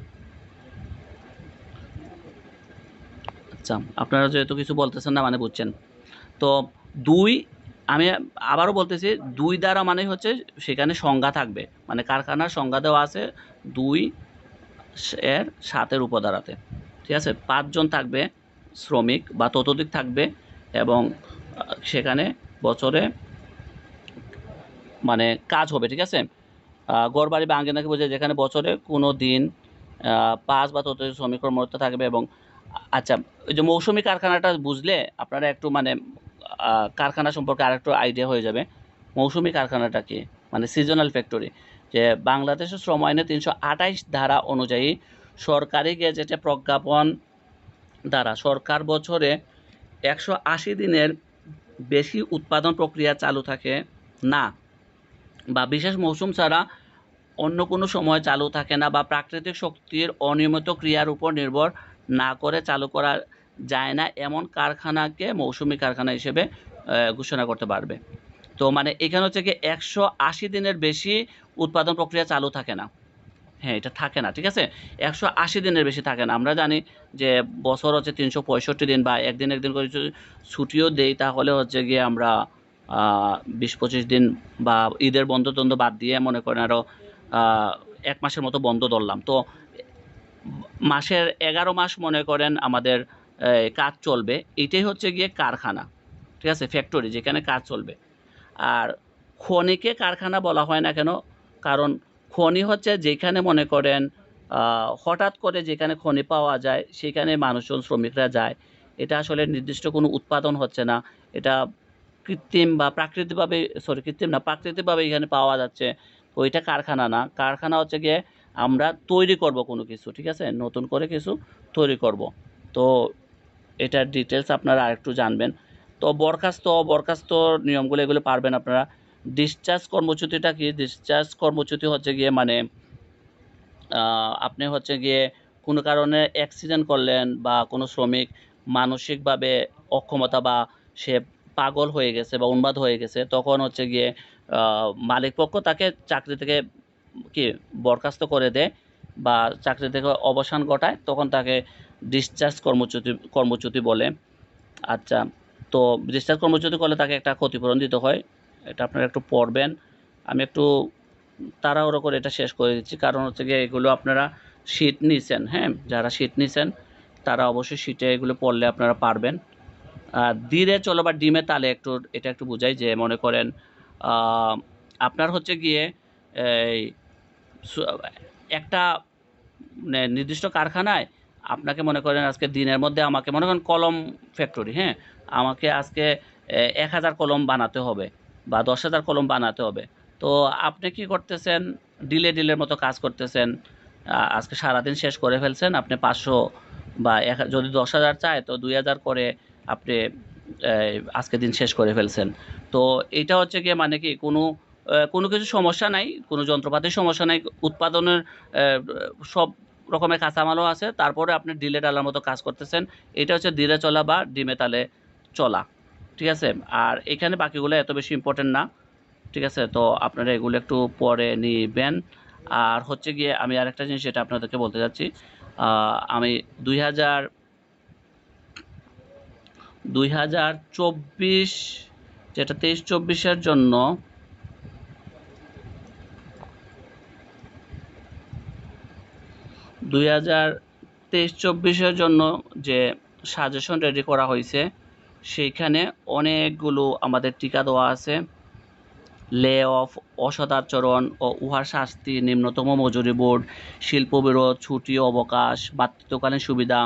আচ্ছা, আপনারা যেহেতু কিছু বলতেছেন না মানে বুঝছেন। তো আমি আবারও বলতেছি, 2 দ্বারা মানে হচ্ছে সেখানে সংজ্ঞা থাকবে, মানে কারখানার সংজ্ঞা দেওয়া আছে 2-7 উপধারাতে, ঠিক আছে? 5 জন থাকবে শ্রমিক বা ততোধিক থাকবে এবং সেখানে বছরে মানে কাজ হবে, ঠিক আছে? ঘরবাড়ি বা আঙ্গিনাকে বোঝায় যেখানে বছরে কোনো দিন 5 বা ততোধিক শ্রমিক কর্মরত থাকবে এবং আচ্ছা, ওই যে মৌসুমি কারখানাটা বুঝলে আপনারা একটু মানে কারখানা সম্পর্কে আরেকটু আইডিয়া হয়ে যাবে। মৌসুমি কারখানাটা কি, মানে সিজনাল ফ্যাক্টরি, যে বাংলাদেশের শ্রম আইনের 328 ধারা অনুযায়ী সরকারি গেজেটে প্রজ্ঞাপন দ্বারা সরকার বছরে 180 দিনের বেশি উৎপাদন প্রক্রিয়া চালু থাকে না, বা বিশেষ মৌসুম ছাড়া অন্য কোনো সময় চালু থাকে না, বা প্রাকৃতিক শক্তির অনিয়মিত ক্রিয়ার উপর নির্ভর না করে চালু করা যায় না, এমন কারখানাকে মৌসুমি কারখানা হিসেবে ঘোষণা করতে পারবে। তো মানে এখানে হচ্ছে কি 180 দিনের বেশি উৎপাদন প্রক্রিয়া চালু থাকে না। হ্যাঁ, এটা থাকে না, ঠিক আছে? 180 দিনের বেশি থাকে না। আমরা জানি যে বছর হচ্ছে 365 দিন, বা একদিন করে ছুটিও দেই, তাহলে হচ্ছে গিয়ে আমরা 20-25 দিন বা ঈদের বন্ধ টন্ধ বাদ দিয়ে মনে করেন আরও 1 মাসের মতো বন্ধ ধরলাম। তো মাসের 11 মাস মনে করেন আমাদের কাজ চলবে। এটাই হচ্ছে গিয়ে কারখানা, ঠিক আছে? ফ্যাক্টরি যেখানে কাজ চলবে। আর খনিকে কারখানা বলা হয় না কেন? কারণ খনি হচ্ছে যেখানে মনে করেন হঠাৎ করে যেখানে খনি পাওয়া যায় সেখানে মানুষজন শ্রমিকরা যায়। এটা আসলে নির্দিষ্ট কোনো উৎপাদন হচ্ছে না। এটা কৃত্রিম বা প্রাকৃতিকভাবে কৃত্রিম না, প্রাকৃতিকভাবে এখানে পাওয়া যাচ্ছে। তো এটা কারখানা না। কারখানা হচ্ছে গিয়ে আমরা তৈরি করব কোনো কিছু, ঠিক আছে? নতুন করে কিছু তৈরি করব। তো এটার ডিটেইলস আপনারা আরেকটু জানবেন। তো বরখাস্ত নিয়মগুলো এগুলো পারবেন আপনারা। ডিসচার্জ কর্মচ্যুতিটা কি? ডিসচার্জ কর্মচ্যুতি হচ্ছে গিয়ে মানে আপনি হচ্ছে গিয়ে কোনো কারণে অ্যাক্সিডেন্ট করলেন বা কোনো শ্রমিক মানসিকভাবে অক্ষমতা বা সে পাগল হয়ে গেছে বা উন্মাদ হয়ে গেছে, তখন হচ্ছে গিয়ে মালিকপক্ষ তাকে চাকরি থেকে কি বরখাস্ত করে দেয় বা চাকরি থেকে অবসান ঘটায়, তখন তাকে ডিসচার্জ কর্মচ্যুতি বলে। আচ্ছা, তো ডিসচার্জ কর্মচ্যুতি করলে তাকে একটা ক্ষতিপূরণ দিতে হয়। এটা আপনারা একটু পড়বেন। আমি একটু তাড়াহুড়ো করে এটা শেষ করে দিচ্ছি, কারণ হচ্ছে গিয়ে এগুলো আপনারা শিট নিছেন, হ্যাঁ? যারা শিট নিছেন তারা অবশ্যই শিটে এগুলো পড়লে আপনারা পারবেন। ধীরে চলো বা ডিমে তালে এটা একটু বুঝাই যে মনে করেন আপনার হচ্ছে গিয়ে এই একটা নির্দিষ্ট কারখানায় আপনাকে মনে করেন আজকে দিনের মধ্যে আমাকে মনে করেন কলম ফ্যাক্টরি, হ্যাঁ? আমাকে আজকে 1000 কলম বানাতে হবে বা 10,000 কলম বানাতে হবে। তো আপনি কি করতেছেন? ডিলের মতো কাজ করতেছেন। আজকে সারাদিন শেষ করে ফেলছেন। আপনি 500 বা যদি 10,000 চায় তো 2,000 করে আপনি আজকের দিন শেষ করে ফেলছেন। তো এইটা হচ্ছে গিয়ে মানে কি কোনো কিছু সমস্যা নাই, কোনো যন্ত্রপাতির সমস্যা নাই। উৎপাদনের সব রকমের কাঁচামালও আছে। তারপরে আপনি ঢিলে ঢালার মতো কাজ করতেছেন। এটা হচ্ছে ধীরে চলা বা ডিমে তালে চলা। ঠিক আছে? আর এখানে বাকিগুলো এত বেশি ইম্পোর্টেন্ট না। ঠিক আছে? তো আপনারা এগুলো একটু পড়ে নিবেন। আর হচ্ছে গিয়ে আমি আরেকটা জিনিস যেটা আপনাদেরকে বলতে চাচ্ছি, আমি 2024 যেটা 23-24 এর জন্য 2023-24 এর জন্য যে সাজেশন রেডি করা হয়েছে সেইখানে অনেকগুলো আমাদের টিকা দেওয়া আছে। লে অফ, অসদাচরণ ও উহার শাস্তি, নিম্নতম মজুরি বোর্ড, শিল্প বিরোধ, ছুটি অবকাশ, মাতৃত্বকালীন সুবিধা,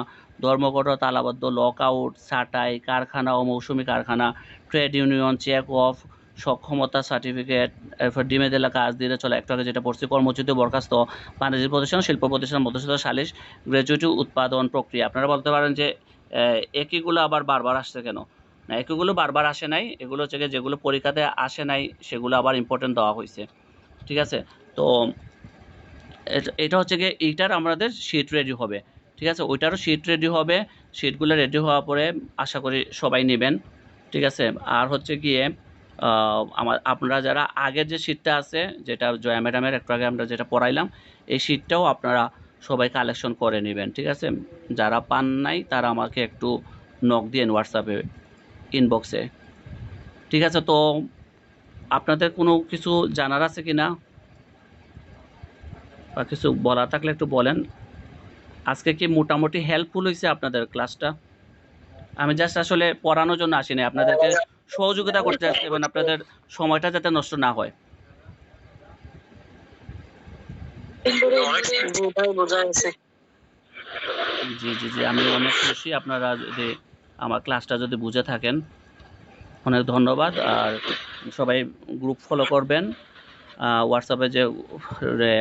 ধর্মঘট তালাবদ্ধ, লক আউট, ছাঁটাই, কারখানা ও মৌসুমি কারখানা, ট্রেড ইউনিয়ন, চেক অফ, সক্ষমতা সার্টিফিকেট, এরপর ডিমে দেলা কাজ দিয়ে চলে একটু আগে যেটা পড়ছি, কর্মচ্যুতি বরখাস্ত, বাণিজ্যিক প্রতিষ্ঠান, শিল্প প্রতিষ্ঠান, মধ্যস্থতা সালিশ, গ্র্যাচুইটি উৎপাদন প্রক্রিয়া। আপনারা বলতে পারেন যে একইগুলো আবার বারবার আসছে কেন? না, এগুলো বারবার আসে নাই। এগুলো হচ্ছে গিয়ে যেগুলো পরীক্ষাতে আসে নাই সেগুলো আবার ইম্পর্টেন্ট দেওয়া হয়েছে। ঠিক আছে? তো এটা হচ্ছে গিয়ে এইটার আমাদের শিট রেডি হবে। ঠিক আছে? ওইটারও শিট রেডি হবে। শিটগুলো রেডি হওয়ার পরে আশা করি সবাই নেবেন। ঠিক আছে? আর হচ্ছে গিয়ে আপনারা যারা আগের যে শিটটা আছে, যেটা জয়া ম্যাডামের একটু আগে আমরা যেটা পড়াইলাম, এই শিটটাও আপনারা সবাই কালেকশন করে নেবেন। ঠিক আছে? যারা পান নাই তারা আমাকে একটু নক দিয়েন হোয়াটসঅ্যাপে ইনবক্সে। ঠিক আছে? তো আপনাদের কোনো কিছু জানার আছে কি না? বা কিছু বলার থাকলে একটু বলেন। আজকে কি মোটামুটি হেল্পফুল হয়েছে আপনাদের ক্লাসটা? আমি জাস্ট আসলে পড়ানোর জন্য আসিনি, আপনাদেরকে সহযোগিতা করতে আসছি এবং আপনাদের সময়টা যাতে নষ্ট না হয়। জি, আমি অনেক খুশি আপনারা যদি আমার ক্লাসটা যদি বুঝে থাকেন। অনেক ধন্যবাদ। আর সবাই গ্রুপ ফলো করবেন। হোয়াটসঅ্যাপে যে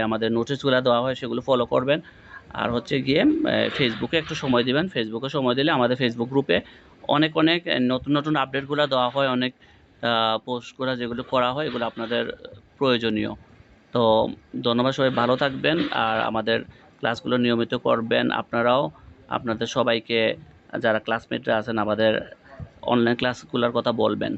আমাদের নোটিশগুলো দেওয়া হয় সেগুলো ফলো করবেন। আর হচ্ছে গিয়ে ফেসবুকে একটু সময় দিবেন। ফেসবুকে সময় দিলে আমাদের ফেসবুক গ্রুপে অনেক নতুন আপডেটগুলো দেওয়া হয়, অনেক পোস্টগুলো যেগুলো করা হয় এগুলো আপনাদের প্রয়োজনীয়। তো ধন্যবাদ, সবাই ভালো থাকবেন আর আমাদের ক্লাসগুলো নিয়মিত করবেন। আপনারাও আপনাদের সবাইকে যারা ক্লাসমেটরা আছেন আমাদের অনলাইন ক্লাসগুলোর কথা বলবেন।